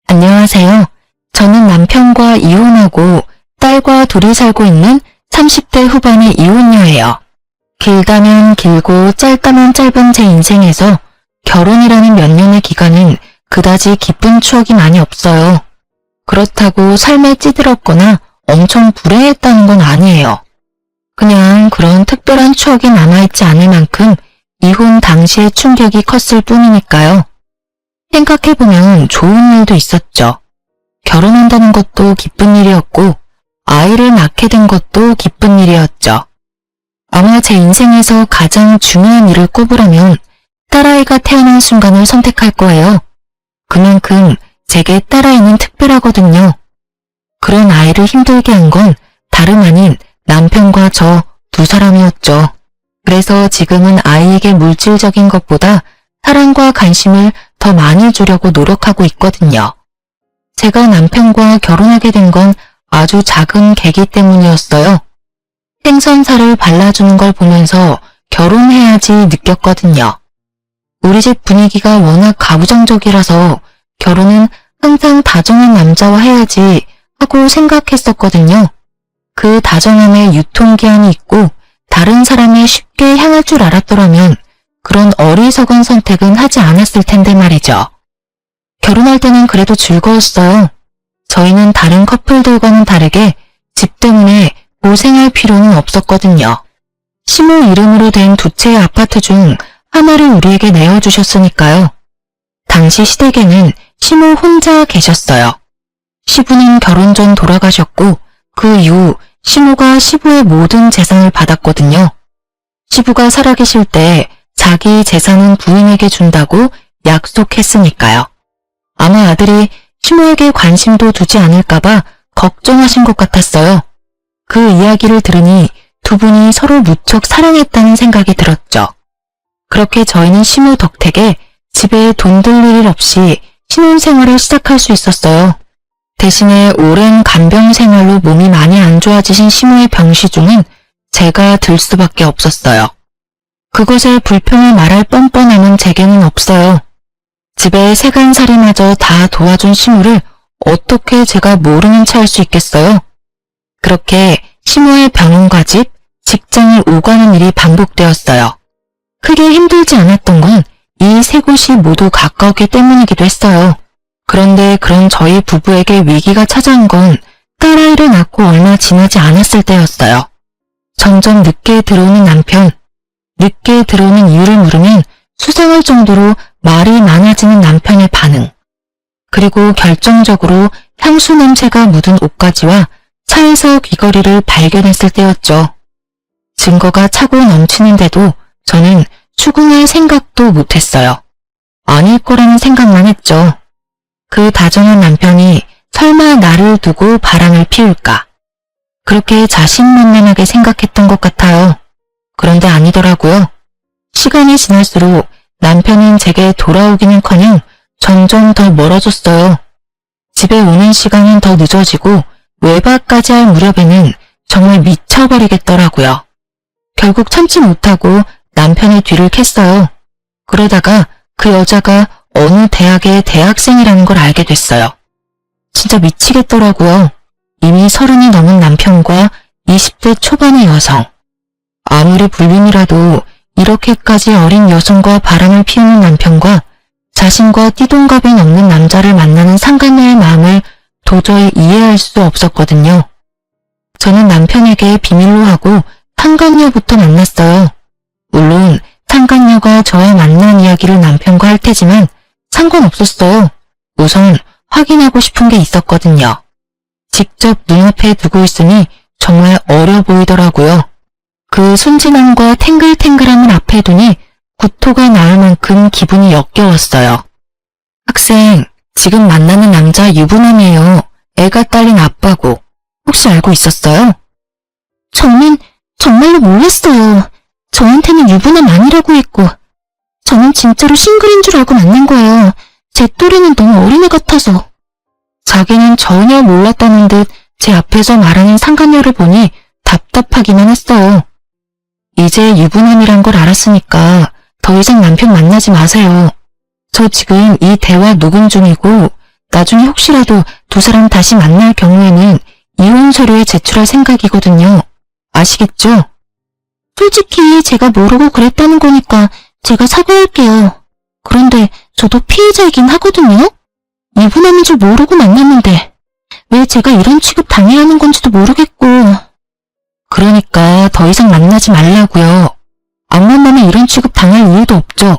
안녕하세요. 저는 남편과 이혼하고 딸과 둘이 살고 있는 30대 후반의 이혼녀예요. 길다면 길고 짧다면 짧은 제 인생에서 결혼이라는 몇 년의 기간은 그다지 기쁜 추억이 많이 없어요. 그렇다고 삶에 찌들었거나 엄청 불행했다는 건 아니에요. 그냥 그런 특별한 추억이 남아있지 않을 만큼 이혼 당시의 충격이 컸을 뿐이니까요. 생각해보면 좋은 일도 있었죠. 결혼한다는 것도 기쁜 일이었고 아이를 낳게 된 것도 기쁜 일이었죠. 아마 제 인생에서 가장 중요한 일을 꼽으라면 딸아이가 태어난 순간을 선택할 거예요. 그만큼 제게 딸아이는 특별하거든요. 그런 아이를 힘들게 한 건 다름 아닌 남편과 저 두 사람이었죠. 그래서 지금은 아이에게 물질적인 것보다 사랑과 관심을 더 많이 주려고 노력하고 있거든요. 제가 남편과 결혼하게 된 건 아주 작은 계기 때문이었어요. 생선살을 발라주는 걸 보면서 결혼해야지 느꼈거든요. 우리 집 분위기가 워낙 가부장적이라서 결혼은 항상 다정한 남자와 해야지 하고 생각했었거든요. 그 다정함에 유통기한이 있고 다른 사람에 쉽게 향할 줄 알았더라면 그런 어리석은 선택은 하지 않았을 텐데 말이죠. 결혼할 때는 그래도 즐거웠어요. 저희는 다른 커플들과는 다르게 집 때문에 고생할 필요는 없었거든요. 시모 이름으로 된 두 채의 아파트 중 하나를 우리에게 내어주셨으니까요. 당시 시댁에는 시모 혼자 계셨어요. 시부는 결혼 전 돌아가셨고 그 이후 시모가 시부의 모든 재산을 받았거든요. 시부가 살아계실 때 자기 재산은 부인에게 준다고 약속했으니까요. 아마 아들이 시모에게 관심도 두지 않을까봐 걱정하신 것 같았어요. 그 이야기를 들으니 두 분이 서로 무척 사랑했다는 생각이 들었죠. 그렇게 저희는 시모 덕택에 집에 돈 들일 일 없이 신혼생활을 시작할 수 있었어요. 대신에 오랜 간병 생활로 몸이 많이 안 좋아지신 시모의 병시중은 제가 들 수밖에 없었어요. 그것에 불평을 말할 뻔뻔함은 제게는 없어요. 집에 세간살이마저 다 도와준 시모를 어떻게 제가 모르는 체 할 수 있겠어요? 그렇게 시모의 병원과 집, 직장을 오가는 일이 반복되었어요. 크게 힘들지 않았던 건 이 세 곳이 모두 가까웠기 때문이기도 했어요. 그런데 그런 저희 부부에게 위기가 찾아온 건 딸아이를 낳고 얼마 지나지 않았을 때였어요. 점점 늦게 들어오는 남편, 늦게 들어오는 이유를 물으면 수상할 정도로 말이 많아지는 남편의 반응, 그리고 결정적으로 향수 냄새가 묻은 옷가지와 차에서 귀걸이를 발견했을 때였죠. 증거가 차고 넘치는데도 저는 추궁할 생각도 못했어요. 아닐 거라는 생각만 했죠. 그 다정한 남편이 설마 나를 두고 바람을 피울까? 그렇게 자신만만하게 생각했던 것 같아요. 그런데 아니더라고요. 시간이 지날수록 남편은 제게 돌아오기는커녕 점점 더 멀어졌어요. 집에 오는 시간은 더 늦어지고 외박까지 할 무렵에는 정말 미쳐버리겠더라고요. 결국 참지 못하고 남편의 뒤를 캤어요. 그러다가 그 여자가 어느 대학의 대학생이라는 걸 알게 됐어요. 진짜 미치겠더라고요. 이미 30이 넘은 남편과 20대 초반의 여성. 아무리 불륜이라도 이렇게까지 어린 여성과 바람을 피우는 남편과 자신과 띠동갑이 넘는 남자를 만나는 상간녀의 마음을 도저히 이해할 수 없었거든요. 저는 남편에게 비밀로 하고 상간녀부터 만났어요. 물론 상간녀가 저와 만난 이야기를 남편과 할 테지만 상관없었어요. 우선 확인하고 싶은 게 있었거든요. 직접 눈앞에 두고 있으니 정말 어려 보이더라고요. 그 순진함과 탱글탱글함을 앞에 두니 구토가 나올 만큼 기분이 역겨웠어요. 학생, 지금 만나는 남자 유부남이에요. 애가 딸린 아빠고. 혹시 알고 있었어요? 저는 정말로 몰랐어요. 저한테는 유부남 아니라고 했고 저는 진짜로 싱글인 줄 알고 만난 거예요. 제 또래는 너무 어린애 같아서. 자기는 전혀 몰랐다는 듯 제 앞에서 말하는 상간녀를 보니 답답하기만 했어요. 이제 유부남이란 걸 알았으니까 더 이상 남편 만나지 마세요. 저 지금 이 대화 녹음 중이고 나중에 혹시라도 두 사람 다시 만날 경우에는 이혼 서류에 제출할 생각이거든요. 아시겠죠? 솔직히 제가 모르고 그랬다는 거니까 제가 사과할게요. 그런데 저도 피해자이긴 하거든요. 유부남인 줄 모르고 만났는데 왜 제가 이런 취급 당해야 하는 건지도 모르겠고. 그러니까 더 이상 만나지 말라고요. 안 만나면 이런 취급 당할 이유도 없죠.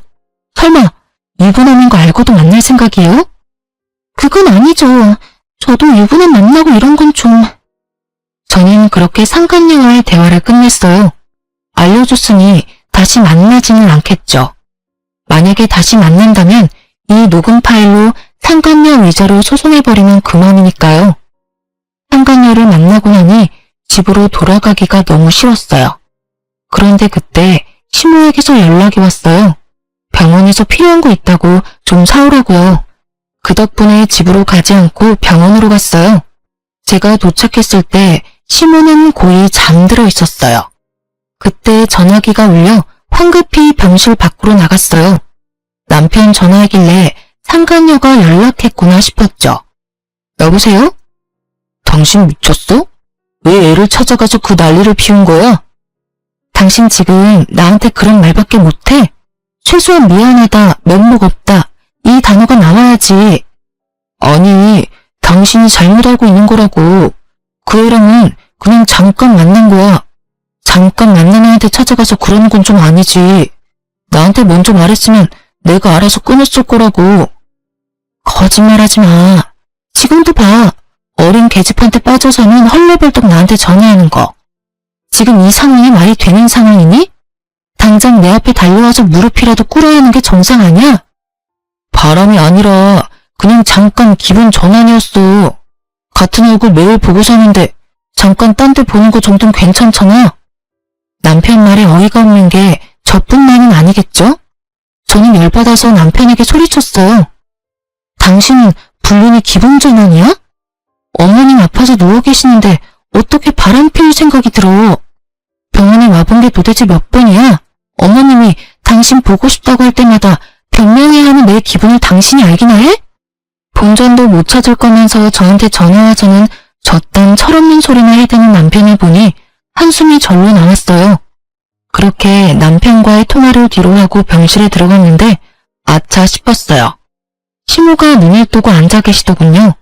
설마 유부남인 거 알고도 만날 생각이에요? 그건 아니죠. 저도 유부남 만나고 이런 건 좀... 저는 그렇게 상간녀와의 대화를 끝냈어요. 알려줬으니 다시 만나지는 않겠죠. 만약에 다시 만난다면 이 녹음 파일로 상간녀 위자료 소송해버리면 그만이니까요. 상간녀를 만나고 나니 집으로 돌아가기가 너무 싫었어요. 그런데 그때 시모에게서 연락이 왔어요. 병원에서 필요한 거 있다고 좀 사오라고요. 그 덕분에 집으로 가지 않고 병원으로 갔어요. 제가 도착했을 때 시모는 고이 잠들어 있었어요. 그때 전화기가 울려 황급히 병실 밖으로 나갔어요. 남편 전화하길래 상간녀가 연락했구나 싶었죠. 여보세요? 당신 미쳤어? 왜 애를 찾아가서 그 난리를 피운 거야? 당신 지금 나한테 그런 말밖에 못해? 최소한 미안하다, 면목 없다, 이 단어가 나와야지. 아니, 당신이 잘못 알고 있는 거라고. 그 애랑은 그냥 잠깐 만난 거야. 잠깐 만난 애한테 찾아가서 그러는 건 좀 아니지. 나한테 먼저 말했으면 내가 알아서 끊었을 거라고. 거짓말하지 마. 지금도 봐. 어린 계집한테 빠져서는 헐레벌떡 나한테 전화하는 거. 지금 이 상황이 말이 되는 상황이니? 당장 내 앞에 달려와서 무릎이라도 꿇어야 하는 게 정상 아니야? 바람이 아니라 그냥 잠깐 기분 전환이었어. 같은 얼굴 매일 보고 사는데 잠깐 딴 데 보는 거 정도는 괜찮잖아. 남편 말에 어이가 없는 게 저뿐만은 아니겠죠? 저는 열받아서 남편에게 소리쳤어요. 당신은 불륜이 기분 전환이야? 어머님 아파서 누워 계시는데 어떻게 바람 피울 생각이 들어? 병원에 와본 게 도대체 몇 번이야? 어머님이 당신 보고 싶다고 할 때마다 변명해야 하는 내 기분을 당신이 알기나 해? 본전도 못 찾을 거면서 저한테 전화와서는 저딴 철없는 소리나 해대는 남편을 보니 한숨이 절로 나왔어요. 그렇게 남편과의 통화를 뒤로하고 병실에 들어갔는데 아차 싶었어요. 시모가 눈을 뜨고 앉아 계시더군요.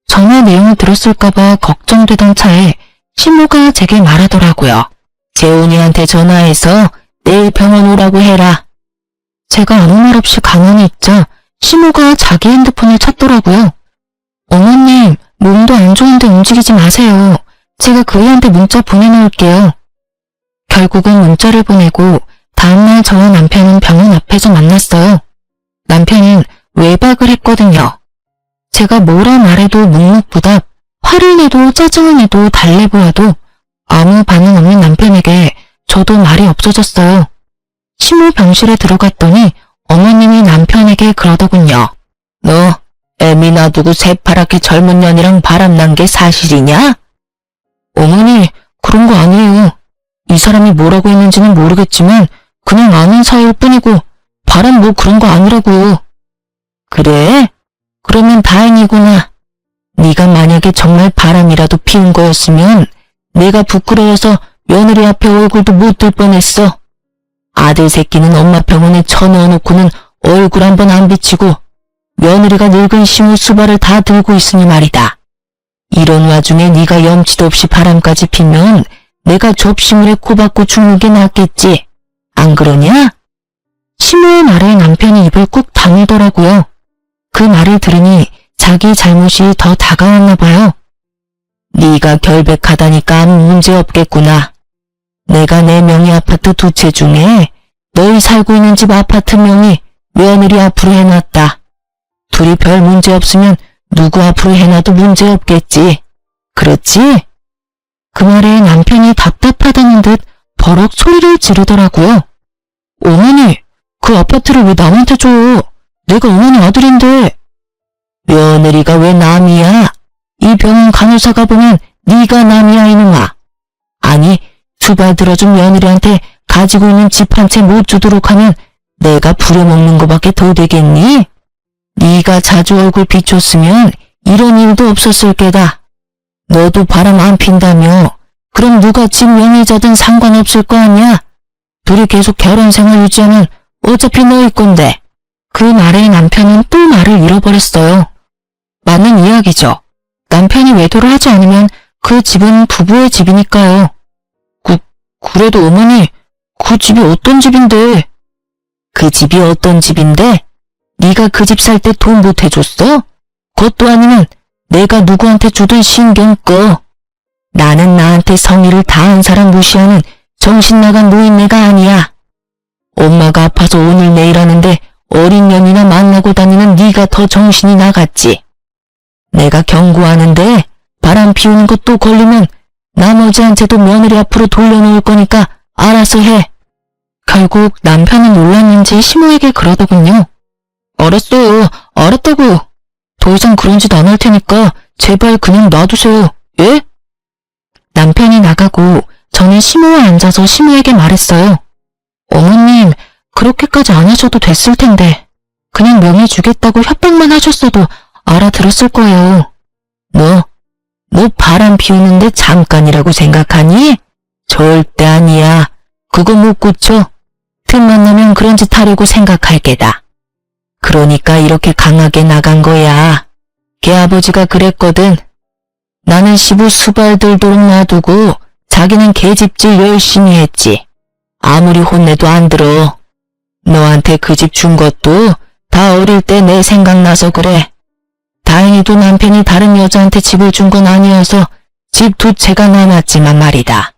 전화 내용을 들었을까봐 걱정되던 차에 시모가 제게 말하더라고요. 재훈이한테 전화해서 내일 병원 오라고 해라. 제가 아무 말 없이 가만히 있자 시모가 자기 핸드폰을 찾더라고요. 어머님, 몸도 안 좋은데 움직이지 마세요. 제가 그 애한테 문자 보내놓을게요. 결국은 문자를 보내고 다음날 저와 남편은 병원 앞에서 만났어요. 남편은 외박을 했거든요. 제가 뭐라 말해도 묵묵부답, 화를 내도 짜증을 내도 달래보아도 아무 반응 없는 남편에게 저도 말이 없어졌어요. 시모 병실에 들어갔더니 어머님이 남편에게 그러더군요. 너 애미 놔두고 새파랗게 젊은 년이랑 바람난 게 사실이냐? 어머니, 그런 거 아니에요. 이 사람이 뭐라고 했는지는 모르겠지만 그냥 아는 사이일 뿐이고 바람 뭐 그런 거 아니라고요. 그래? 그러면 다행이구나. 네가 만약에 정말 바람이라도 피운 거였으면 내가 부끄러워서 며느리 앞에 얼굴도 못 들 뻔했어. 아들 새끼는 엄마 병원에 쳐넣어놓고는 얼굴 한번 안 비치고 며느리가 늙은 시무 수발을 다 들고 있으니 말이다. 이런 와중에 네가 염치도 없이 바람까지 피면 내가 접시물에 코박고 죽는 게 낫겠지. 안 그러냐? 시무의 말에 남편이 입을 꾹 다물더라고요. 그 말을 들으니 자기 잘못이 더 다가왔나 봐요. 네가 결백하다니까 아무 문제 없겠구나. 내가 내 명의 아파트 2채 중에 너희 살고 있는 집 아파트 명의 며느리 앞으로 해놨다. 둘이 별 문제 없으면 누구 앞으로 해놔도 문제 없겠지. 그렇지? 그 말에 남편이 답답하다는 듯 버럭 소리를 지르더라고요. 어머니, 그 아파트를 왜 남한테 줘? 내가 어머니 아들인데. 며느리가 왜 남이야? 이 병원 간호사가 보면 네가 남이야 이놈아. 아니, 주발 들어준 며느리한테 가지고 있는 집 한 채 못 주도록 하면 내가 부려먹는 거밖에 더 되겠니? 네가 자주 얼굴 비췄으면 이런 일도 없었을 게다. 너도 바람 안 핀다며. 그럼 누가 집 명의자든 상관없을 거 아니야? 둘이 계속 결혼 생활 유지하면 어차피 너일 건데. 그 말에 남편은 또 말을 잃어버렸어요. 맞는 이야기죠. 남편이 외도를 하지 않으면 그 집은 부부의 집이니까요. 그래도 어머니, 그 집이 어떤 집인데? 그 집이 어떤 집인데? 네가 그 집 살 때 돈 못 해줬어? 그것도 아니면 내가 누구한테 주던 신경 꺼. 나는 나한테 성의를 다한 사람 무시하는 정신나간 노인네가 아니야. 엄마가 아파서 오늘 내일 하는데 어린 년이나 만나고 다니는 네가 더 정신이 나갔지. 내가 경고하는데 바람 피우는 것도 걸리면 나머지한테도 며느리 앞으로 돌려놓을 거니까 알아서 해. 결국 남편은 놀랐는지 시모에게 그러더군요. 알았어요. 알았다고. 더 이상 그런 짓 안 할 테니까 제발 그냥 놔두세요. 예? 남편이 나가고 저는 시모와 앉아서 시모에게 말했어요. 어머님, 그렇게까지 안 하셔도 됐을 텐데 그냥 명의 주겠다고 협박만 하셨어도 알아들었을 거예요. 너 바람 피우는데 잠깐이라고 생각하니? 절대 아니야. 그거 못 고쳐. 틈만 나면 그런 짓 하려고 생각할 게다. 그러니까 이렇게 강하게 나간 거야. 걔 아버지가 그랬거든. 나는 시부 수발 들도록 놔두고 자기는 계집질 열심히 했지. 아무리 혼내도 안 들어. 너한테 그 집 준 것도 다 어릴 때 내 생각나서 그래. 다행히도 남편이 다른 여자한테 집을 준 건 아니어서 집 두 채가 남았지만 말이다.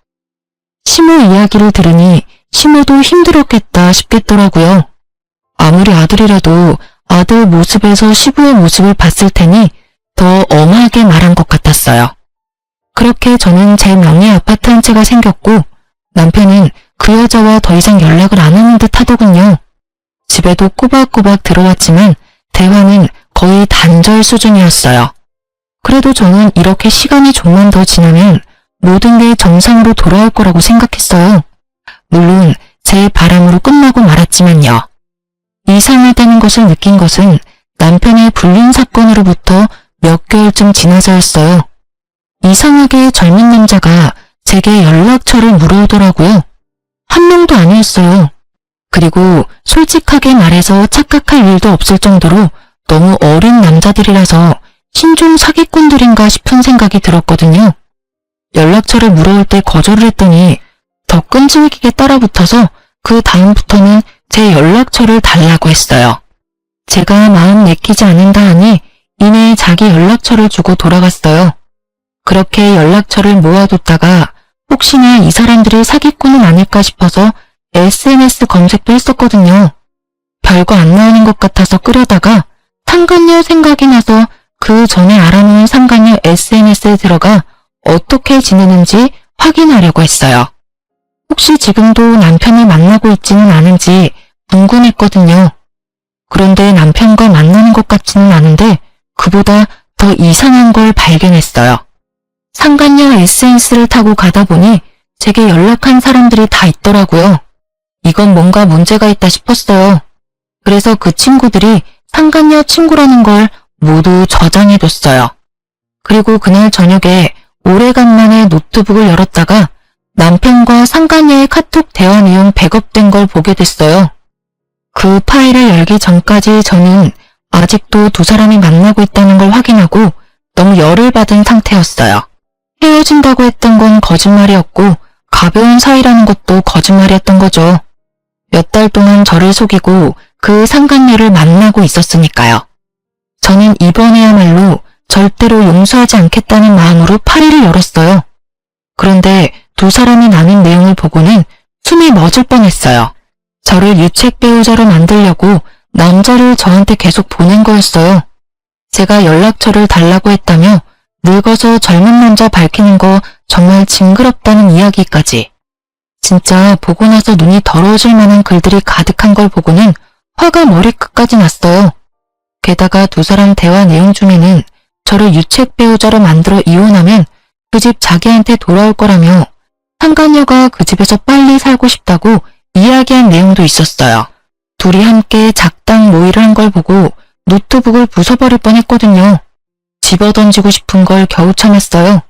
시모 이야기를 들으니 시모도 힘들었겠다 싶겠더라고요. 아무리 아들이라도 아들 모습에서 시부의 모습을 봤을 테니 더 엄하게 말한 것 같았어요. 그렇게 저는 제 명의 아파트 한 채가 생겼고 남편은 그 여자와 더 이상 연락을 안 하는 듯 하더군요. 집에도 꼬박꼬박 들어왔지만 대화는 거의 단절 수준이었어요. 그래도 저는 이렇게 시간이 좀만 더 지나면 모든 게 정상으로 돌아올 거라고 생각했어요. 물론 제 바람으로 끝나고 말았지만요. 이상하다는 것을 느낀 것은 남편의 불륜 사건으로부터 몇 개월쯤 지나서였어요. 이상하게 젊은 남자가 제게 연락처를 물어오더라고요. 한 명도 아니었어요. 그리고 솔직하게 말해서 착각할 일도 없을 정도로 너무 어린 남자들이라서 신종 사기꾼들인가 싶은 생각이 들었거든요. 연락처를 물어올 때 거절을 했더니 더 끈질기게 따라붙어서 그 다음부터는 제 연락처를 달라고 했어요. 제가 마음 내키지 않는다 하니 이내 자기 연락처를 주고 돌아갔어요. 그렇게 연락처를 모아뒀다가 혹시나 이 사람들이 사기꾼은 아닐까 싶어서 SNS 검색도 했었거든요. 별거 안 나오는 것 같아서 끄려다가 상간녀 생각이 나서 그 전에 알아놓은 상간녀 SNS에 들어가 어떻게 지내는지 확인하려고 했어요. 혹시 지금도 남편을 만나고 있지는 않은지 궁금했거든요. 그런데 남편과 만나는 것 같지는 않은데 그보다 더 이상한 걸 발견했어요. 상간녀 SNS를 타고 가다 보니 제게 연락한 사람들이 다 있더라고요. 이건 뭔가 문제가 있다 싶었어요. 그래서 그 친구들이 상간녀 친구라는 걸 모두 저장해뒀어요. 그리고 그날 저녁에 오래간만에 노트북을 열었다가 남편과 상간녀의 카톡 대화 내용 백업된 걸 보게 됐어요. 그 파일을 열기 전까지 저는 아직도 두 사람이 만나고 있다는 걸 확인하고 너무 열을 받은 상태였어요. 헤어진다고 했던 건 거짓말이었고 가벼운 사이라는 것도 거짓말이었던 거죠. 몇 달 동안 저를 속이고 그 상간녀를 만나고 있었으니까요. 저는 이번에야말로 절대로 용서하지 않겠다는 마음으로 파일을 열었어요. 그런데 두 사람이 나눈 내용을 보고는 숨이 멎을 뻔했어요. 저를 유책 배우자로 만들려고 남자를 저한테 계속 보낸 거였어요. 제가 연락처를 달라고 했다며 늙어서 젊은 남자 밝히는 거 정말 징그럽다는 이야기까지. 진짜 보고 나서 눈이 더러워질 만한 글들이 가득한 걸 보고는 화가 머리끝까지 났어요. 게다가 두 사람 대화 내용 중에는 저를 유책 배우자로 만들어 이혼하면 그 집 자기한테 돌아올 거라며 상간녀가 그 집에서 빨리 살고 싶다고 이야기한 내용도 있었어요. 둘이 함께 작당 모의를 한 걸 보고 노트북을 부숴버릴 뻔했거든요. 집어던지고 싶은 걸 겨우 참았어요.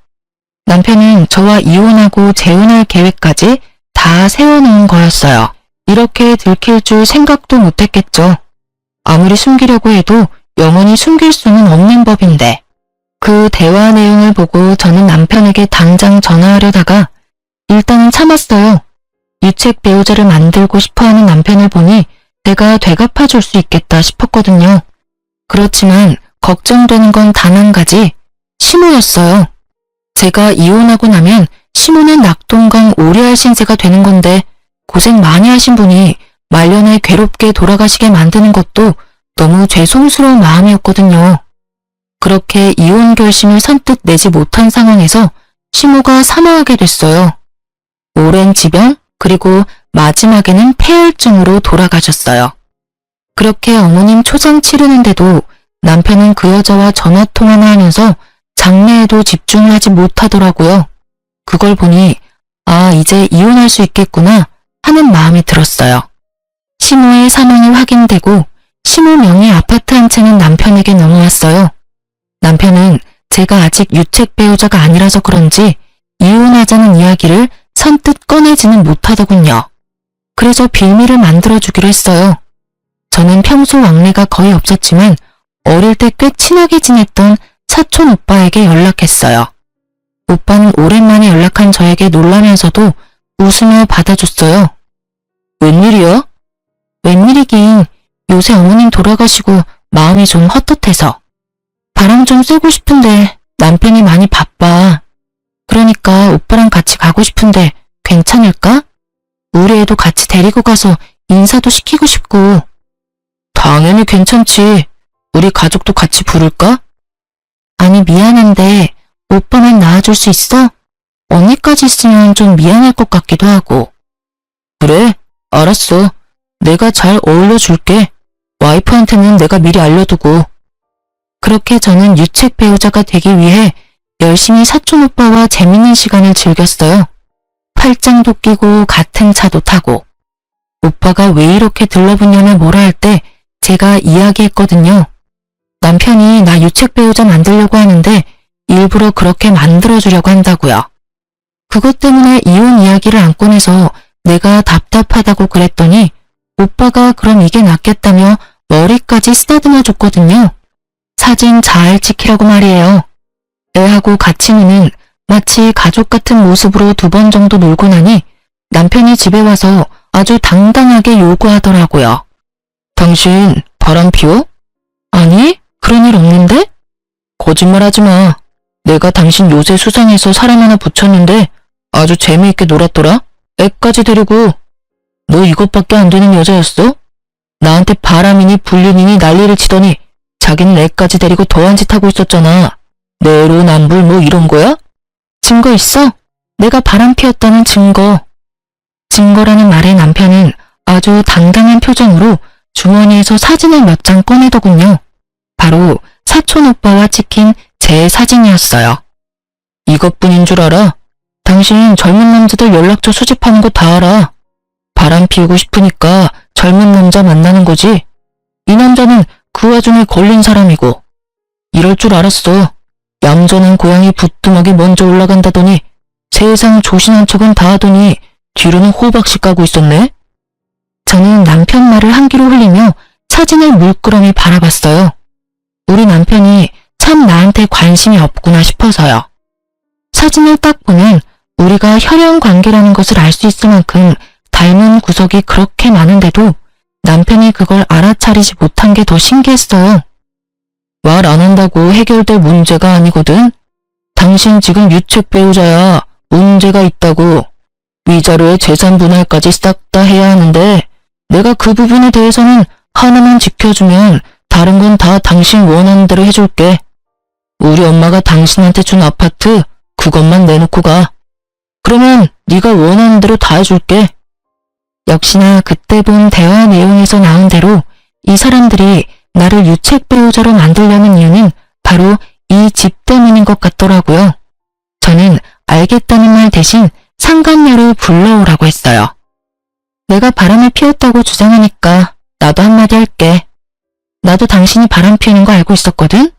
남편은 저와 이혼하고 재혼할 계획까지 다 세워놓은 거였어요. 이렇게 들킬 줄 생각도 못했겠죠. 아무리 숨기려고 해도 영원히 숨길 수는 없는 법인데. 그 대화 내용을 보고 저는 남편에게 당장 전화하려다가 일단은 참았어요. 유책 배우자를 만들고 싶어하는 남편을 보니 내가 되갚아줄 수 있겠다 싶었거든요. 그렇지만 걱정되는 건 단 한 가지, 시모였어요. 제가 이혼하고 나면 시모는 낙동강 오리알 신세가 되는 건데 고생 많이 하신 분이 말년에 괴롭게 돌아가시게 만드는 것도 너무 죄송스러운 마음이었거든요. 그렇게 이혼 결심을 선뜻 내지 못한 상황에서 시모가 사망하게 됐어요. 오랜 지병, 그리고 마지막에는 폐혈증으로 돌아가셨어요. 그렇게 어머님 초장 치르는데도 남편은 그 여자와 전화통화나 하면서 장례에도 집중을 하지 못하더라고요. 그걸 보니 아, 이제 이혼할 수 있겠구나 하는 마음이 들었어요. 시모의 사망이 확인되고 시모 명의 아파트 한 채는 남편에게 넘어왔어요. 남편은 제가 아직 유책 배우자가 아니라서 그런지 이혼하자는 이야기를 선뜻 꺼내지는 못하더군요. 그래서 빌미를 만들어주기로 했어요. 저는 평소 왕래가 거의 없었지만 어릴 때 꽤 친하게 지냈던 사촌 오빠에게 연락했어요. 오빠는 오랜만에 연락한 저에게 놀라면서도 웃으며 받아줬어요. 웬일이야? 웬일이긴 요새 어머님 돌아가시고 마음이 좀 헛헛해서. 바람 좀 쐬고 싶은데 남편이 많이 바빠. 그러니까 오빠랑 같이 가고 싶은데 괜찮을까? 우리 애도 같이 데리고 가서 인사도 시키고 싶고. 당연히 괜찮지. 우리 가족도 같이 부를까? 아니 미안한데 오빠만 나와줄 수 있어? 언니까지 있으면 좀 미안할 것 같기도 하고. 그래, 알았어. 내가 잘 어울려줄게. 와이프한테는 내가 미리 알려두고. 그렇게 저는 유책 배우자가 되기 위해 열심히 사촌 오빠와 재밌는 시간을 즐겼어요. 팔짱도 끼고 같은 차도 타고. 오빠가 왜 이렇게 들러붙냐며 뭐라 할 때 제가 이야기했거든요. 남편이 나 유책 배우자 만들려고 하는데 일부러 그렇게 만들어주려고 한다고요. 그것 때문에 이혼 이야기를 안 꺼내서 내가 답답하다고 그랬더니 오빠가 그럼 이게 낫겠다며 머리까지 쓰다듬어 줬거든요. 사진 잘 찍히라고 말이에요. 애하고 같이 노는 마치 가족 같은 모습으로 2번 정도 놀고 나니 남편이 집에 와서 아주 당당하게 요구하더라고요. 당신 바람 피워? 아니, 그런 일 없는데? 거짓말하지 마. 내가 당신 요새 수상해서 사람 하나 붙였는데 아주 재미있게 놀았더라. 애까지 데리고. 너 이것밖에 안 되는 여자였어? 나한테 바람이니 불륜이니 난리를 치더니 자기는 애까지 데리고 더한 짓 하고 있었잖아. 내로남불 뭐 이런 거야? 증거 있어? 내가 바람 피웠다는 증거. 증거라는 말에 남편은 아주 당당한 표정으로 주머니에서 사진을 몇 장 꺼내더군요. 바로 사촌 오빠와 찍힌 제 사진이었어요. 이것뿐인 줄 알아? 당신 젊은 남자들 연락처 수집하는 거 다 알아. 바람 피우고 싶으니까 젊은 남자 만나는 거지. 이 남자는 그 와중에 걸린 사람이고. 이럴 줄 알았어. 얌전한 고양이 부뚜막이 먼저 올라간다더니 세상 조신한 척은 다 하더니 뒤로는 호박씨 까고 있었네. 저는 남편 말을 한 귀로 흘리며 사진을 물끄러미 바라봤어요. 우리 남편이 참 나한테 관심이 없구나 싶어서요. 사진을 딱 보면 우리가 혈연 관계라는 것을 알 수 있을 만큼 닮은 구석이 그렇게 많은데도 남편이 그걸 알아차리지 못한 게 더 신기했어요. 말 안 한다고 해결될 문제가 아니거든. 당신 지금 유책 배우자야. 문제가 있다고. 위자료에 재산 분할까지 싹 다 해야 하는데 내가 그 부분에 대해서는 하나만 지켜주면 다른 건 다 당신 원하는 대로 해줄게. 우리 엄마가 당신한테 준 아파트 그것만 내놓고 가. 그러면 네가 원하는 대로 다 해줄게. 역시나 그때 본 대화 내용에서 나온 대로 이 사람들이 나를 유책 배우자로 만들려는 이유는 바로 이 집 때문인 것 같더라고요. 저는 알겠다는 말 대신 상간녀를 불러오라고 했어요. 내가 바람을 피웠다고 주장하니까 나도 한마디 할게. 나도 당신이 바람 피우는 거 알고 있었거든?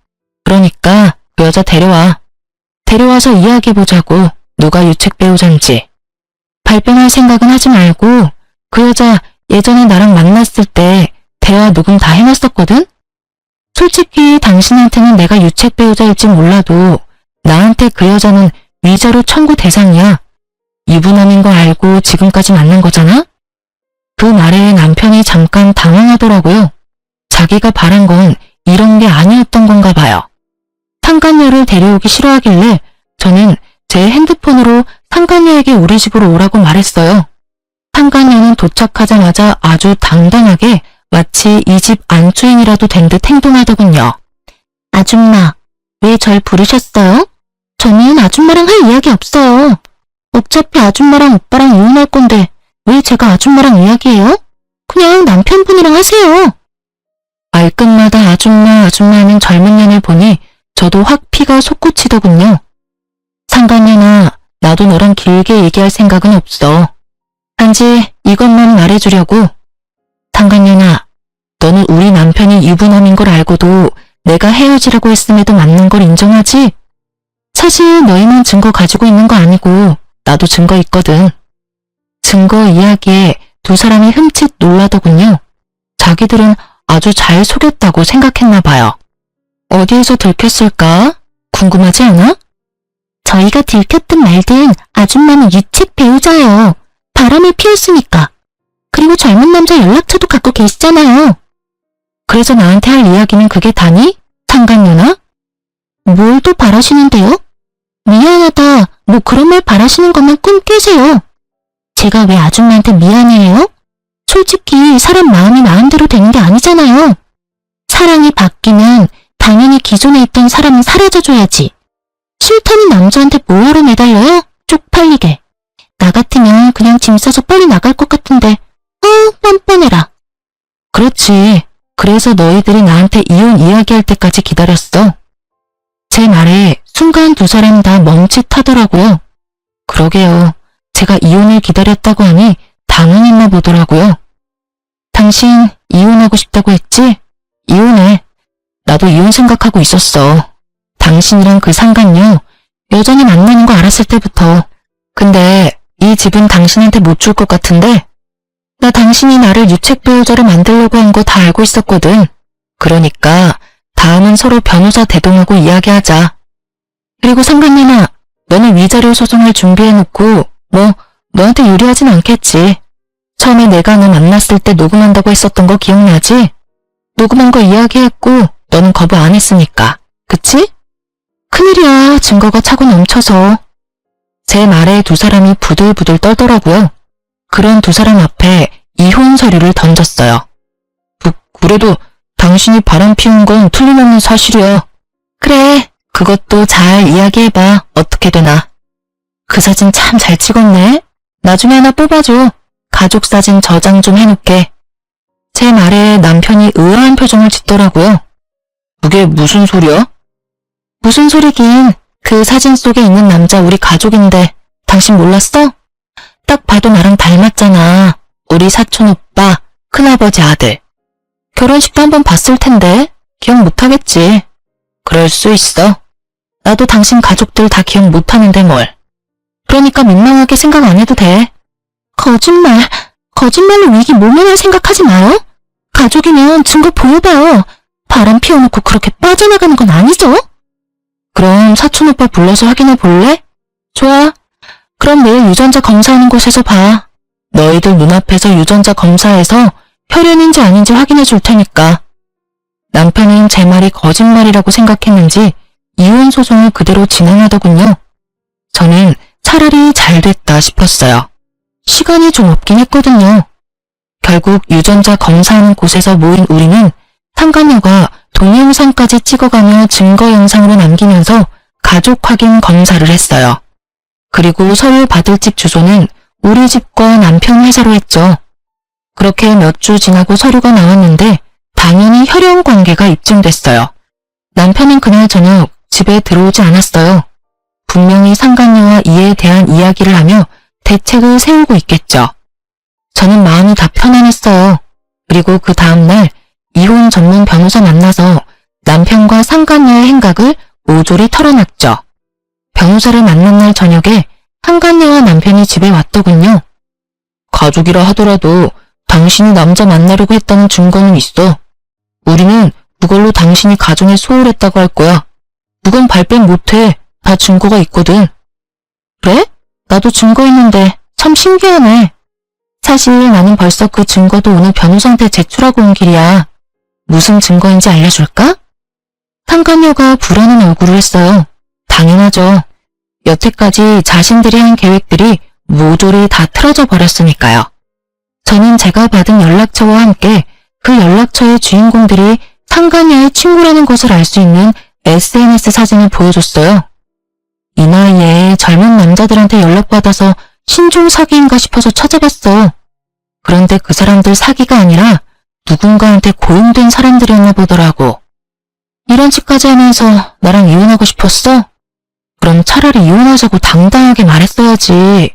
그러니까 그 여자 데려와. 데려와서 이야기해보자고. 누가 유책 배우자인지. 발뺌할 생각은 하지 말고 그 여자 예전에 나랑 만났을 때 대화 녹음 다 해놨었거든? 솔직히 당신한테는 내가 유책 배우자일지 몰라도 나한테 그 여자는 위자료 청구 대상이야. 유부남인 거 알고 지금까지 만난 거잖아? 그 말에 남편이 잠깐 당황하더라고요. 자기가 바란 건 이런 게 아니었던 건가 봐요. 상간녀를 데려오기 싫어하길래 저는 제 핸드폰으로 상간녀에게 우리 집으로 오라고 말했어요. 상간녀는 도착하자마자 아주 당당하게 마치 이 집 안주인이라도 된 듯 행동하더군요. 아줌마, 왜 절 부르셨어요? 저는 아줌마랑 할 이야기 없어요. 어차피 아줌마랑 오빠랑 이혼할 건데 왜 제가 아줌마랑 이야기해요? 그냥 남편분이랑 하세요. 말끝마다 아줌마 하는 젊은 년을 보니 저도 확 피가 솟구치더군요. 상간녀나 나도 너랑 길게 얘기할 생각은 없어. 단지 이것만 말해주려고. 상간녀나 너는 우리 남편이 유부남인 걸 알고도 내가 헤어지라고 했음에도 맞는 걸 인정하지? 사실 너희만 증거 가지고 있는 거 아니고 나도 증거 있거든. 증거 이야기에 두 사람이 흠칫 놀라더군요. 자기들은 아주 잘 속였다고 생각했나 봐요. 어디에서 들켰을까? 궁금하지 않아? 저희가 들켰든 말든 아줌마는 유책 배우자예요. 바람을 피웠으니까. 그리고 젊은 남자 연락처도 갖고 계시잖아요. 그래서 나한테 할 이야기는 그게 다니? 상간녀나? 뭘 또 바라시는데요? 미안하다, 뭐 그런 말 바라시는 것만 꿈 깨세요. 제가 왜 아줌마한테 미안해요? 솔직히 사람 마음이 마음대로 되는 게 아니잖아요. 사랑이 바뀌면 당연히 기존에 있던 사람은 사라져줘야지. 싫다는 남자한테 뭐하러 매달려요? 쪽팔리게. 나 같으면 그냥 짐 싸서 빨리 나갈 것 같은데 뻔뻔해라. 그렇지. 그래서 너희들이 나한테 이혼 이야기할 때까지 기다렸어. 제 말에 순간 두 사람 다 멈칫하더라고요. 그러게요. 제가 이혼을 기다렸다고 하니 당황했나 보더라고요. 당신 이혼하고 싶다고 했지? 이혼해. 나도 이혼 생각하고 있었어. 당신이랑 그 상간녀 여전히 만나는 거 알았을 때부터. 근데 이 집은 당신한테 못 줄 것 같은데? 나 당신이 나를 유책 배우자로 만들려고 한 거 다 알고 있었거든. 그러니까 다음은 서로 변호사 대동하고 이야기하자. 그리고 상간녀나 너는 위자료 소송을 준비해놓고 뭐 너한테 유리하진 않겠지. 처음에 내가 너 만났을 때 녹음한다고 했었던 거 기억나지? 녹음한 거 이야기했고 너는 거부 안 했으니까. 그치? 큰일이야. 증거가 차고 넘쳐서. 제 말에 두 사람이 부들부들 떨더라고요. 그런 두 사람 앞에 이혼 서류를 던졌어요. 그래도 당신이 바람 피운 건 틀림없는 사실이야. 그래, 그것도 잘 이야기해봐. 어떻게 되나. 그 사진 참 잘 찍었네. 나중에 하나 뽑아줘. 가족 사진 저장 좀 해놓게. 제 말에 남편이 의아한 표정을 짓더라고요. 그게 무슨 소리야? 무슨 소리긴. 그 사진 속에 있는 남자 우리 가족인데 당신 몰랐어? 딱 봐도 나랑 닮았잖아. 우리 사촌 오빠, 큰아버지 아들. 결혼식도 한번 봤을 텐데 기억 못하겠지. 그럴 수 있어. 나도 당신 가족들 다 기억 못하는데 뭘. 그러니까 민망하게 생각 안 해도 돼. 거짓말로 위기 모면할 생각하지 마요. 가족이면 증거 보여봐요. 바람 피워놓고 그렇게 빠져나가는 건 아니죠? 그럼 사촌 오빠 불러서 확인해 볼래? 좋아. 그럼 내일 유전자 검사하는 곳에서 봐. 너희들 눈앞에서 유전자 검사해서 혈연인지 아닌지 확인해 줄 테니까. 남편은 제 말이 거짓말이라고 생각했는지 이혼 소송을 그대로 진행하더군요. 저는 차라리 잘 됐다 싶었어요. 시간이 좀 없긴 했거든요. 결국 유전자 검사하는 곳에서 모인 우리는 상간녀가 동영상까지 찍어가며 증거 영상으로 남기면서 가족 확인 검사를 했어요. 그리고 서류 받을 집 주소는 우리 집과 남편 회사로 했죠. 그렇게 몇 주 지나고 서류가 나왔는데 당연히 혈연 관계가 입증됐어요. 남편은 그날 저녁 집에 들어오지 않았어요. 분명히 상간녀와 이에 대한 이야기를 하며 대책을 세우고 있겠죠. 저는 마음이 다 편안했어요. 그리고 그 다음날 이혼 전문 변호사 만나서 남편과 상간녀의 행각을 모조리 털어놨죠. 변호사를 만난 날 저녁에 상간녀와 남편이 집에 왔더군요. 가족이라 하더라도 당신이 남자 만나려고 했다는 증거는 있어. 우리는 그걸로 당신이 가정에 소홀했다고 할 거야. 그건 발뺌 못해. 다 증거가 있거든. 그래? 나도 증거 있는데 참 신기하네. 사실 나는 벌써 그 증거도 오늘 변호사한테 제출하고 온 길이야. 무슨 증거인지 알려줄까? 상간녀가 불안한 얼굴을 했어요. 당연하죠. 여태까지 자신들이 한 계획들이 모조리 다 틀어져 버렸으니까요. 저는 제가 받은 연락처와 함께 그 연락처의 주인공들이 상간녀의 친구라는 것을 알 수 있는 SNS 사진을 보여줬어요. 이 나이에 젊은 남자들한테 연락받아서 신종 사기인가 싶어서 찾아봤어. 그런데 그 사람들 사기가 아니라 누군가한테 고용된 사람들이었나 보더라고. 이런 짓까지 하면서 나랑 이혼하고 싶었어? 그럼 차라리 이혼하자고 당당하게 말했어야지.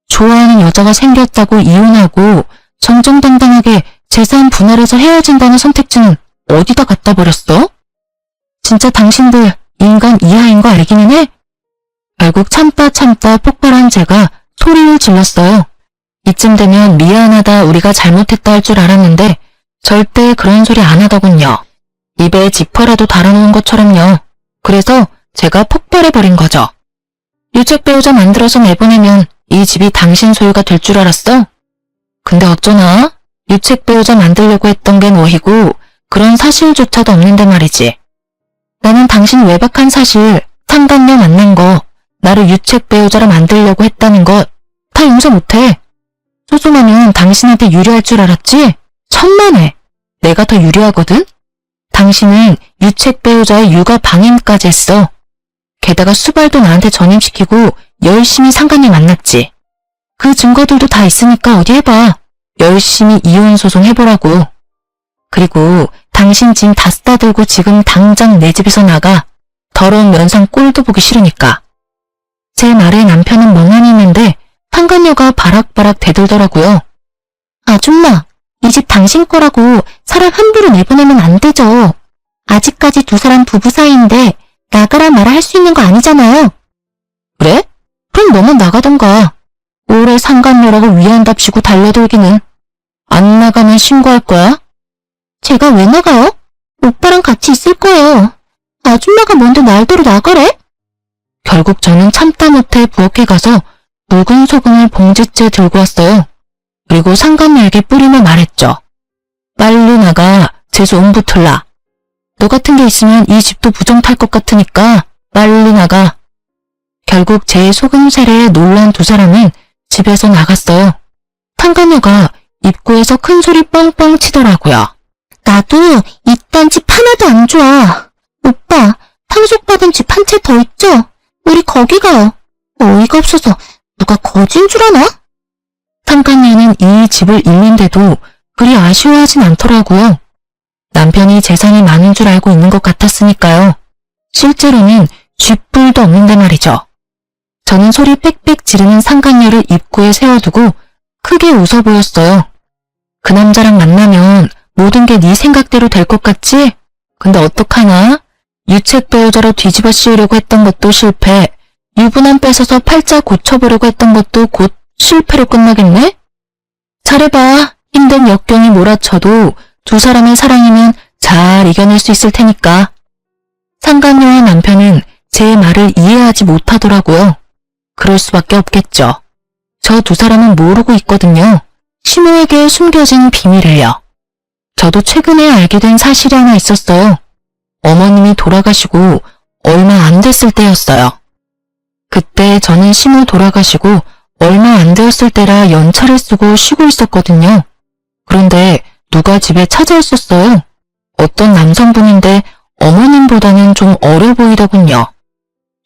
좋아하는 여자가 생겼다고 이혼하고 정정당당하게 재산 분할해서 헤어진다는 선택지는 어디다 갖다 버렸어? 진짜 당신들 인간 이하인 거 알기는 해? 결국 참다 폭발한 제가 소리를 질렀어요. 이쯤 되면 미안하다 우리가 잘못했다 할 줄 알았는데 절대 그런 소리 안 하더군요. 입에 지퍼라도 달아놓은 것처럼요. 그래서 제가 폭발해버린 거죠. 유책 배우자 만들어서 내보내면 이 집이 당신 소유가 될 줄 알았어? 근데 어쩌나? 유책 배우자 만들려고 했던 게 너희고 그런 사실조차도 없는데 말이지. 나는 당신 외박한 사실, 상간녀 만난 거, 나를 유책 배우자로 만들려고 했다는 것 다 용서 못해. 소송하면 당신한테 유리할 줄 알았지? 천만에. 내가 더 유리하거든? 당신은 유책 배우자의 육아 방임까지 했어. 게다가 수발도 나한테 전임시키고 열심히 상간녀 만났지. 그 증거들도 다 있으니까 어디 해봐. 열심히 이혼 소송 해보라고. 그리고 당신 짐 다 싸들고 지금 당장 내 집에서 나가. 더러운 면상 꼴도 보기 싫으니까. 제 말에 남편은 멍하니 있는데 상간녀가 바락바락 대들더라고요. 아줌마, 이 집 당신 거라고 사람 함부로 내보내면 안 되죠. 아직까지 두 사람 부부 사이인데 나가라 마라 할 수 있는 거 아니잖아요. 그래? 그럼 너만 나가던가. 오래 상간녀라고 위안답시고 달려들기는. 안 나가면 신고할 거야? 제가 왜 나가요? 오빠랑 같이 있을 거예요. 아줌마가 뭔데 날대로 나가래? 결국 저는 참다 못해 부엌에 가서 묵은 소금을 봉지째 들고 왔어요. 그리고 상간녀에게 뿌리며 말했죠. 빨리 나가. 재수 옴붙을라. 너 같은 게 있으면 이 집도 부정 탈 것 같으니까 빨리 나가. 결국 제 소금 세례에 놀란 두 사람은 집에서 나갔어요. 상간녀가 입구에서 큰 소리 뻥뻥 치더라고요. 나도 이딴 집 하나도 안 좋아. 오빠, 상속받은 집 한 채 더 있죠? 우리 거기 가요. 어이가 없어서 누가 거진 줄 아나? 상간녀는 이 집을 잃는데도 그리 아쉬워하진 않더라고요. 남편이 재산이 많은 줄 알고 있는 것 같았으니까요. 실제로는 쥐뿔도 없는데 말이죠. 저는 소리 빽빽 지르는 상간녀를 입구에 세워두고 크게 웃어 보였어요. 그 남자랑 만나면 모든 게 네 생각대로 될 것 같지? 근데 어떡하나? 유책 배우자로 뒤집어 씌우려고 했던 것도 실패, 유부남 뺏어서 팔자 고쳐보려고 했던 것도 곧 실패로 끝나겠네? 잘해봐. 힘든 역경이 몰아쳐도 두 사람의 사랑이면 잘 이겨낼 수 있을 테니까. 상간녀와 남편은 제 말을 이해하지 못하더라고요. 그럴 수밖에 없겠죠. 저 두 사람은 모르고 있거든요. 신우에게 숨겨진 비밀을요. 저도 최근에 알게 된 사실이 하나 있었어요. 어머님이 돌아가시고 얼마 안 됐을 때였어요. 그때 저는 신우 돌아가시고 얼마 안 되었을 때라 연차를 쓰고 쉬고 있었거든요. 그런데 누가 집에 찾아왔었어요. 어떤 남성분인데 어머님보다는 좀 어려 보이더군요.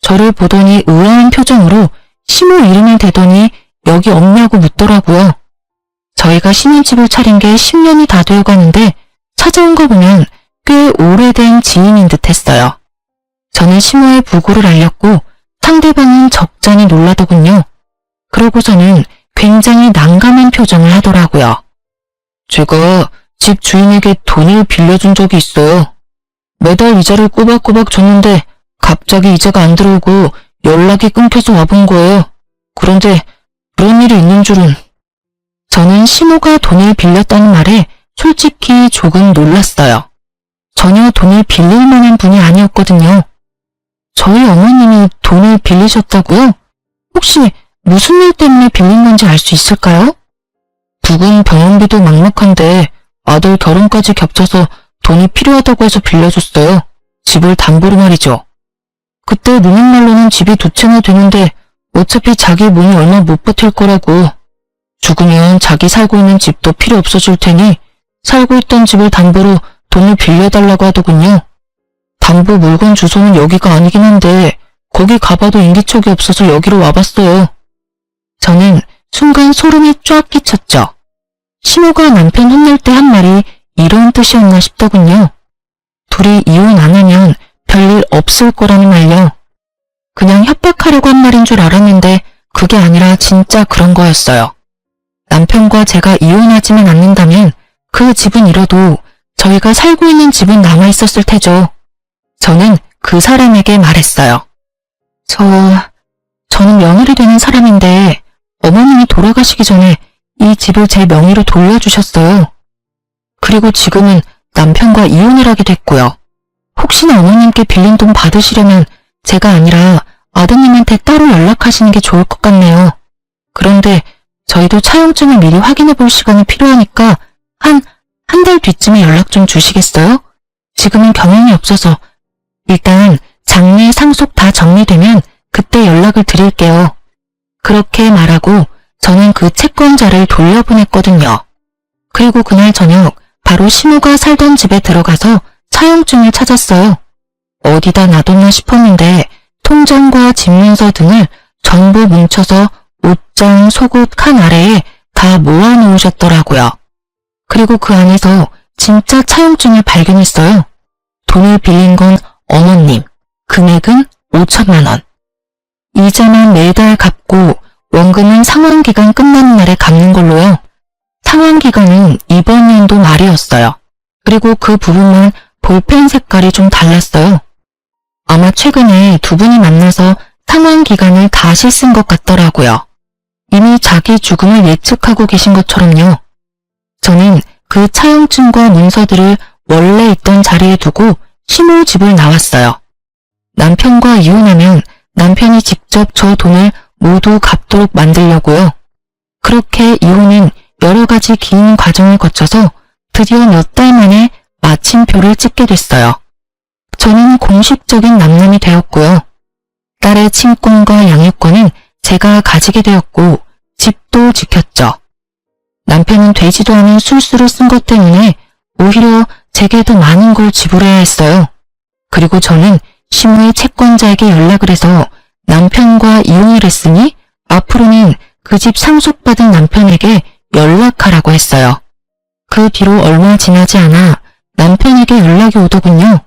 저를 보더니 의아한 표정으로 신우 이름을 대더니 여기 없냐고 묻더라고요. 저희가 신혼집을 차린 게 10년이 다 되어 가는데 찾아온 거 보면 꽤 오래된 지인인 듯 했어요. 저는 신우의 부고를 알렸고 상대방은 적잖이 놀라더군요. 그러고서는 굉장히 난감한 표정을 하더라고요. 제가 집 주인에게 돈을 빌려준 적이 있어요. 매달 이자를 꼬박꼬박 줬는데 갑자기 이자가 안 들어오고 연락이 끊겨서 와본 거예요. 그런데 그런 일이 있는 줄은. 저는 신호가 돈을 빌렸다는 말에 솔직히 조금 놀랐어요. 전혀 돈을 빌릴 만한 분이 아니었거든요. 저희 어머님이 돈을 빌리셨다고요? 혹시 무슨 일 때문에 빌린 건지 알 수 있을까요? 부근 병원비도 막막한데 아들 결혼까지 겹쳐서 돈이 필요하다고 해서 빌려줬어요. 집을 담보로 말이죠. 그때 누님 말로는 집이 2채나 되는데 어차피 자기 몸이 얼마 못 버틸 거라고. 죽으면 자기 살고 있는 집도 필요 없어질 테니 살고 있던 집을 담보로 돈을 빌려달라고 하더군요. 담보 물건 주소는 여기가 아니긴 한데 거기 가봐도 인기척이 없어서 여기로 와봤어요. 저는 순간 소름이 쫙 끼쳤죠. 신호가 남편 혼낼 때 한 말이 이런 뜻이었나 싶더군요. 둘이 이혼 안 하면 별일 없을 거라는 말요. 그냥 협박하려고 한 말인 줄 알았는데 그게 아니라 진짜 그런 거였어요. 남편과 제가 이혼하지만 않는다면 그 집은 잃어도 저희가 살고 있는 집은 남아있었을 테죠. 저는 그 사람에게 말했어요. 저는 며느리 되는 사람인데 어머님이 돌아가시기 전에 이 집을 제 명의로 돌려주셨어요. 그리고 지금은 남편과 이혼을 하게 됐고요. 혹시나 어머님께 빌린 돈 받으시려면 제가 아니라 아드님한테 따로 연락하시는 게 좋을 것 같네요. 그런데 저희도 차용증을 미리 확인해 볼 시간이 필요하니까 한 달 뒤쯤에 연락 좀 주시겠어요? 지금은 경영이 없어서 일단 장례 상속 다 정리되면 그때 연락을 드릴게요. 그렇게 말하고 저는 그 채권자를 돌려보냈거든요. 그리고 그날 저녁 바로 신우가 살던 집에 들어가서 차용증을 찾았어요. 어디다 놔뒀나 싶었는데 통장과 집문서 등을 전부 뭉쳐서 옷장, 속옷 칸 아래에 다 모아놓으셨더라고요. 그리고 그 안에서 진짜 차용증을 발견했어요. 돈을 빌린 건 어머님, 금액은 5천만 원. 이자만 매달 갚고 원금은 상환기간 끝나는 날에 갚는 걸로요. 상환기간은 이번 연도 말이었어요. 그리고 그 부분만 볼펜 색깔이 좀 달랐어요. 아마 최근에 두 분이 만나서 상환기간을 다시 쓴 것 같더라고요. 이미 자기 죽음을 예측하고 계신 것처럼요. 저는 그 차용증과 문서들을 원래 있던 자리에 두고 신우 집을 나왔어요. 남편과 이혼하면 남편이 직접 저 돈을 모두 갚도록 만들려고요. 그렇게 이혼은 여러 가지 긴 과정을 거쳐서 드디어 몇 달 만에 마침표를 찍게 됐어요. 저는 공식적인 남남이 되었고요. 딸의 친권과 양육권은 제가 가지게 되었고 집도 지켰죠. 남편은 되지도 않은 술수를 쓴 것 때문에 오히려 제게 더 많은 걸 지불해야 했어요. 그리고 저는 신우의 채권자에게 연락을 해서 남편과 이혼을 했으니 앞으로는 그 집 상속받은 남편에게 연락하라고 했어요. 그 뒤로 얼마 지나지 않아 남편에게 연락이 오더군요.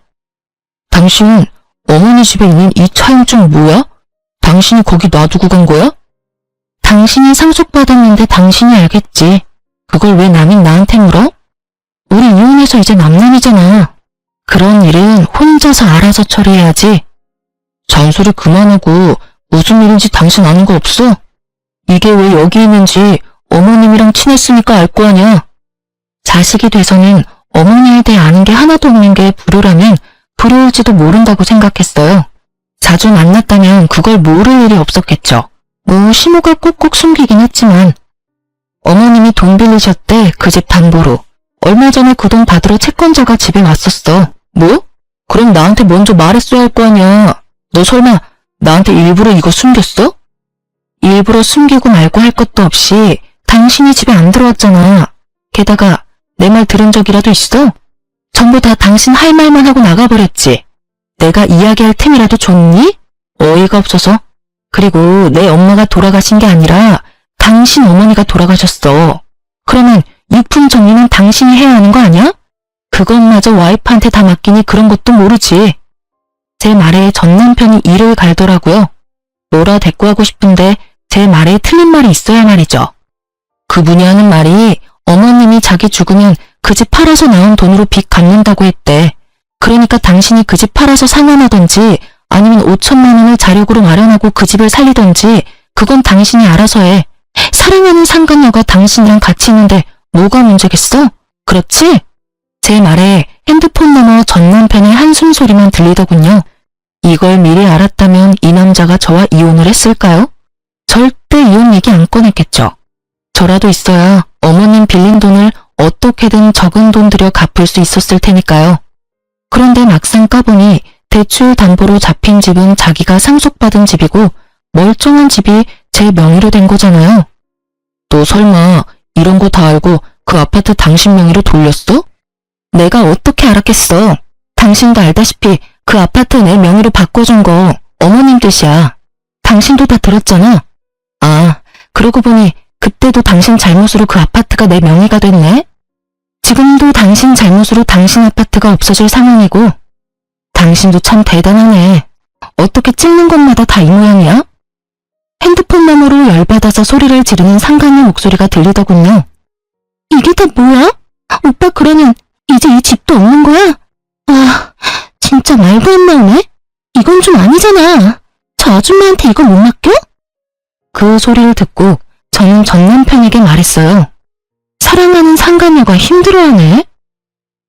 당신 어머니 집에 있는 이 차용증 뭐야? 당신이 거기 놔두고 간 거야? 당신이 상속받았는데 당신이 알겠지. 그걸 왜 남이 나한테 물어? 우리 이혼해서 이제 남남이잖아. 그런 일은 혼자서 알아서 처리해야지. 잔소리 그만하고 무슨 일인지 당신 아는 거 없어? 이게 왜 여기 있는지 어머님이랑 친했으니까 알 거 아냐. 자식이 돼서는 어머니에 대해 아는 게 하나도 없는 게 불효라면 불효일지도 모른다고 생각했어요. 자주 만났다면 그걸 모를 일이 없었겠죠. 뭐 신우가 꼭꼭 숨기긴 했지만 어머님이 돈 빌리셨대. 그 집 담보로. 얼마 전에 그 돈 받으러 채권자가 집에 왔었어. 뭐? 그럼 나한테 먼저 말했어야 할 거 아니야. 너 설마 나한테 일부러 이거 숨겼어? 일부러 숨기고 말고 할 것도 없이 당신이 집에 안 들어왔잖아. 게다가 내 말 들은 적이라도 있어? 전부 다 당신 할 말만 하고 나가버렸지. 내가 이야기할 틈이라도 줬니? 어이가 없어서. 그리고 내 엄마가 돌아가신 게 아니라 당신 어머니가 돌아가셨어. 그러면 유품 정리는 당신이 해야 하는 거 아니야? 그것마저 와이프한테 다 맡기니 그런 것도 모르지. 제 말에 전 남편이 이를 갈더라고요. 뭐라 대꾸하고 싶은데 제 말에 틀린 말이 있어야 말이죠. 그분이 하는 말이 어머님이 자기 죽으면 그 집 팔아서 나온 돈으로 빚 갚는다고 했대. 그러니까 당신이 그 집 팔아서 상환하던지 아니면 5천만 원을 자력으로 마련하고 그 집을 살리던지 그건 당신이 알아서 해. 사랑하는 상간녀가 당신이랑 같이 있는데 뭐가 문제겠어? 그렇지? 제 말에 핸드폰 너머 전 남편의 한숨 소리만 들리더군요. 이걸 미리 알았다면 이 남자가 저와 이혼을 했을까요? 절대 이혼 얘기 안 꺼냈겠죠. 저라도 있어야 어머님 빌린 돈을 어떻게든 적은 돈 들여 갚을 수 있었을 테니까요. 그런데 막상 까보니 대출 담보로 잡힌 집은 자기가 상속받은 집이고 멀쩡한 집이 제 명의로 된 거잖아요. 너 설마 이런 거 다 알고 그 아파트 당신 명의로 돌렸어? 내가 어떻게 알았겠어. 당신도 알다시피 그 아파트 내 명의로 바꿔준 거 어머님 뜻이야. 당신도 다 들었잖아. 아, 그러고 보니 그때도 당신 잘못으로 그 아파트가 내 명의가 됐네. 지금도 당신 잘못으로 당신 아파트가 없어질 상황이고 당신도 참 대단하네. 어떻게 찍는 것마다 다 이 모양이야? 핸드폰 너머로 열받아서 소리를 지르는 상간녀 목소리가 들리더군요. 이게 다 뭐야? 오빠 그러면 이제 이 집도 없는 거야? 아, 진짜 말도 안 나오네? 이건 좀 아니잖아. 저 아줌마한테 이거 못 맡겨? 그 소리를 듣고 저는 전 남편에게 말했어요. 사랑하는 상간녀가 힘들어하네?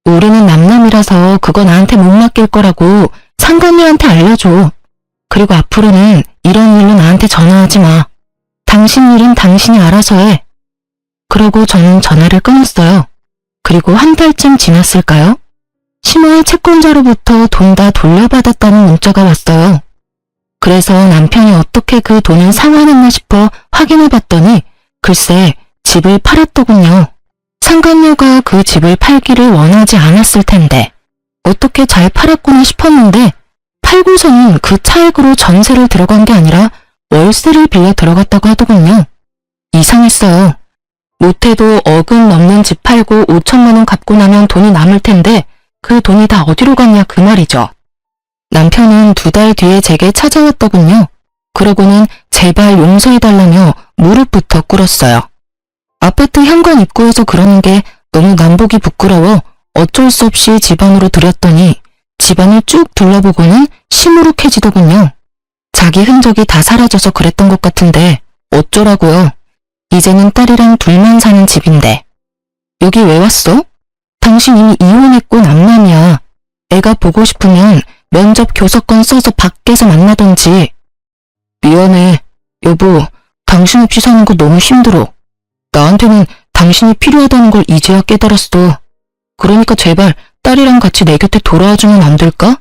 우리는 남남이라서 그거 나한테 못 맡길 거라고 상간녀한테 알려줘. 그리고 앞으로는 이런 일로 나한테 전화하지 마. 당신 일은 당신이 알아서 해. 그러고 저는 전화를 끊었어요. 그리고 한 달쯤 지났을까요? 심호의 채권자로부터 돈 다 돌려받았다는 문자가 왔어요. 그래서 남편이 어떻게 그 돈을 상환했나 싶어 확인해봤더니 글쎄 집을 팔았더군요. 상간녀가 그 집을 팔기를 원하지 않았을 텐데 어떻게 잘 팔았구나 싶었는데 팔고서는 그 차액으로 전세를 들어간 게 아니라 월세를 빌려 들어갔다고 하더군요. 이상했어요. 못해도 억은 넘는 집 팔고 5천만 원 갚고 나면 돈이 남을 텐데 그 돈이 다 어디로 갔냐 그 말이죠. 남편은 2달 뒤에 제게 찾아왔더군요. 그러고는 제발 용서해달라며 무릎부터 꿇었어요. 아파트 현관 입구에서 그러는 게 너무 남보기 부끄러워 어쩔 수 없이 집 안으로 들였더니 집안을 쭉 둘러보고는 시무룩해지더군요. 자기 흔적이 다 사라져서 그랬던 것 같은데 어쩌라고요. 이제는 딸이랑 둘만 사는 집인데. 여기 왜 왔어? 당신 이미 이혼했고 남남이야. 애가 보고 싶으면 면접 교섭권 써서 밖에서 만나던지. 미안해. 여보, 당신 없이 사는 거 너무 힘들어. 나한테는 당신이 필요하다는 걸 이제야 깨달았어. 그러니까 제발 딸이랑 같이 내 곁에 돌아와주면 안 될까?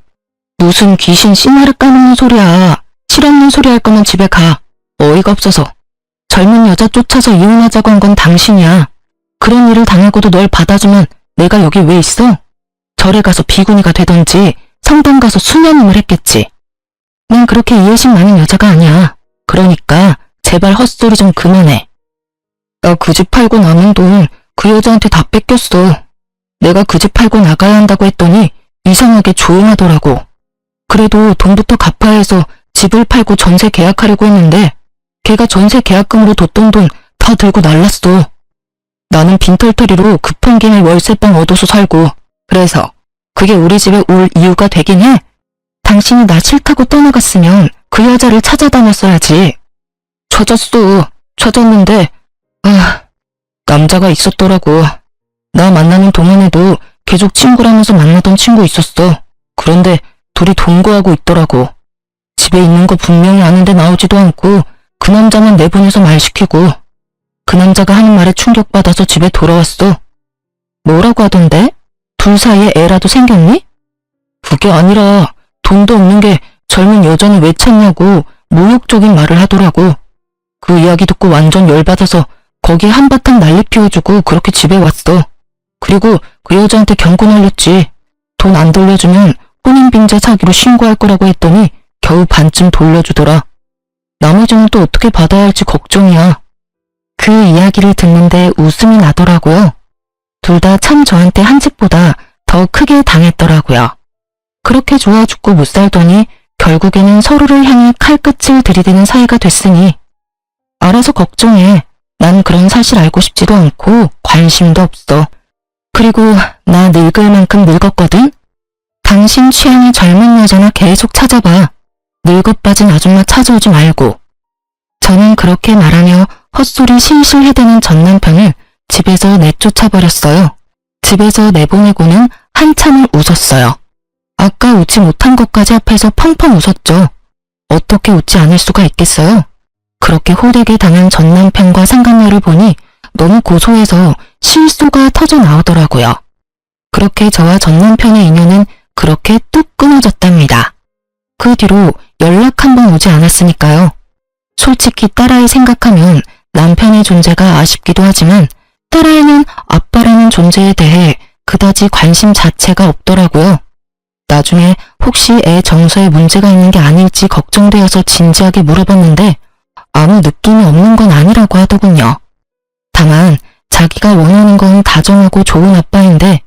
무슨 귀신 씨나를 까먹는 소리야. 실없는 소리 할 거면 집에 가. 어이가 없어서. 젊은 여자 쫓아서 이혼하자고 한 건 당신이야. 그런 일을 당하고도 널 받아주면 내가 여기 왜 있어? 절에 가서 비구니가 되던지 성당 가서 수녀님을 했겠지. 난 그렇게 이해심 많은 여자가 아니야. 그러니까 제발 헛소리 좀 그만해. 나 그 집 팔고 남은 돈 그 여자한테 다 뺏겼어. 내가 그 집 팔고 나가야 한다고 했더니 이상하게 조용하더라고. 그래도 돈부터 갚아야 해서 집을 팔고 전세 계약하려고 했는데 걔가 전세 계약금으로 뒀던 돈 다 들고 날랐어. 나는 빈털터리로 급한 김에 월세방 얻어서 살고 그래서 그게 우리 집에 올 이유가 되긴 해. 당신이 나 싫다고 떠나갔으면 그 여자를 찾아다녔어야지. 찾았는데 남자가 있었더라고. 나 만나는 동안에도 계속 친구라면서 만나던 친구 있었어. 그런데 둘이 동거하고 있더라고. 집에 있는 거 분명히 아는데 나오지도 않고 그 남자만 내보내서 말 시키고 그 남자가 하는 말에 충격받아서 집에 돌아왔어. 뭐라고 하던데? 둘 사이에 애라도 생겼니? 그게 아니라 돈도 없는 게 젊은 여자는 왜 찾냐고 모욕적인 말을 하더라고. 그 이야기 듣고 완전 열받아서 거기에 한바탕 난리 피워주고 그렇게 집에 왔어. 그리고 그 여자한테 경고 날렸지. 돈 안 돌려주면 혼인빙자 사기로 신고할 거라고 했더니 겨우 반쯤 돌려주더라. 나머지는 또 어떻게 받아야 할지 걱정이야. 그 이야기를 듣는데 웃음이 나더라고요. 둘 다 참 저한테 한 집보다 더 크게 당했더라고요. 그렇게 좋아 죽고 못 살더니 결국에는 서로를 향해 칼끝을 들이대는 사이가 됐으니 알아서 걱정해. 난 그런 사실 알고 싶지도 않고 관심도 없어. 그리고 나 늙을 만큼 늙었거든? 당신 취향의 젊은 여자나 계속 찾아봐. 늙어빠진 아줌마 찾아오지 말고. 저는 그렇게 말하며 헛소리 실실 해대는 전 남편을 집에서 내쫓아버렸어요. 집에서 내보내고는 한참을 웃었어요. 아까 웃지 못한 것까지 앞에서 펑펑 웃었죠. 어떻게 웃지 않을 수가 있겠어요? 그렇게 호되게 당한 전 남편과 상간녀를 보니 너무 고소해서 실소가 터져 나오더라고요. 그렇게 저와 전 남편의 인연은 그렇게 뚝 끊어졌답니다. 그 뒤로 연락 한 번 오지 않았으니까요. 솔직히 딸아이 생각하면 남편의 존재가 아쉽기도 하지만 딸아이는 아빠라는 존재에 대해 그다지 관심 자체가 없더라고요. 나중에 혹시 애 정서에 문제가 있는 게 아닐지 걱정되어서 진지하게 물어봤는데 아무 느낌이 없는 건 아니라고 하더군요. 다만 자기가 원하는 건 다정하고 좋은 아빠인데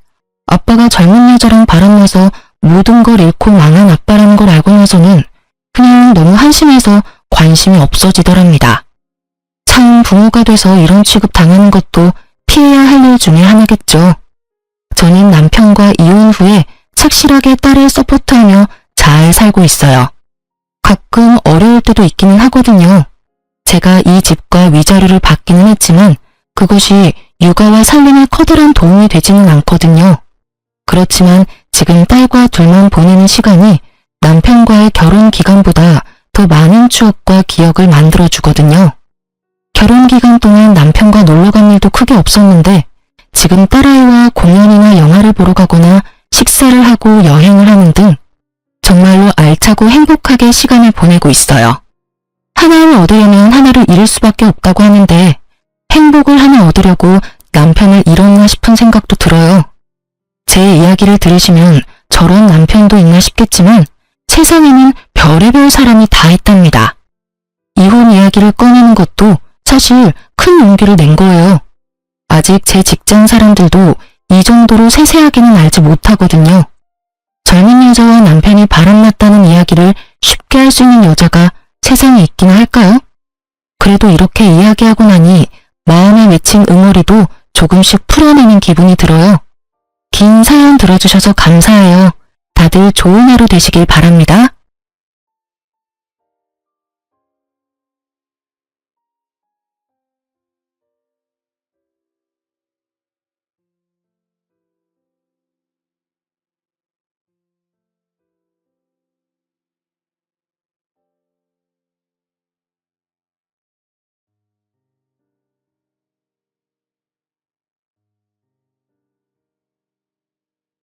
아빠가 젊은 여자랑 바람나서 모든 걸 잃고 망한 아빠라는 걸 알고 나서는 그냥 너무 한심해서 관심이 없어지더랍니다. 참 부모가 돼서 이런 취급 당하는 것도 피해야 할 일 중에 하나겠죠. 저는 남편과 이혼 후에 착실하게 딸을 서포트하며 잘 살고 있어요. 가끔 어려울 때도 있기는 하거든요. 제가 이 집과 위자료를 받기는 했지만 그것이 육아와 살림에 커다란 도움이 되지는 않거든요. 그렇지만 지금 딸과 둘만 보내는 시간이 남편과의 결혼 기간보다 더 많은 추억과 기억을 만들어주거든요. 결혼 기간 동안 남편과 놀러간 일도 크게 없었는데 지금 딸아이와 공연이나 영화를 보러 가거나 식사를 하고 여행을 하는 등 정말로 알차고 행복하게 시간을 보내고 있어요. 하나를 얻으려면 하나를 잃을 수밖에 없다고 하는데 행복을 하나 얻으려고 남편을 잃었나 싶은 생각도 들어요. 제 이야기를 들으시면 저런 남편도 있나 싶겠지만 세상에는 별의별 사람이 다 있답니다. 이혼 이야기를 꺼내는 것도 사실 큰 용기를 낸 거예요. 아직 제 직장 사람들도 이 정도로 세세하게는 알지 못하거든요. 젊은 여자와 남편이 바람났다는 이야기를 쉽게 할 수 있는 여자가 세상에 있기는 할까요? 그래도 이렇게 이야기하고 나니 마음에 맺힌 응어리도 조금씩 풀어내는 기분이 들어요. 긴 사연 들어주셔서 감사해요. 다들 좋은 하루 되시길 바랍니다.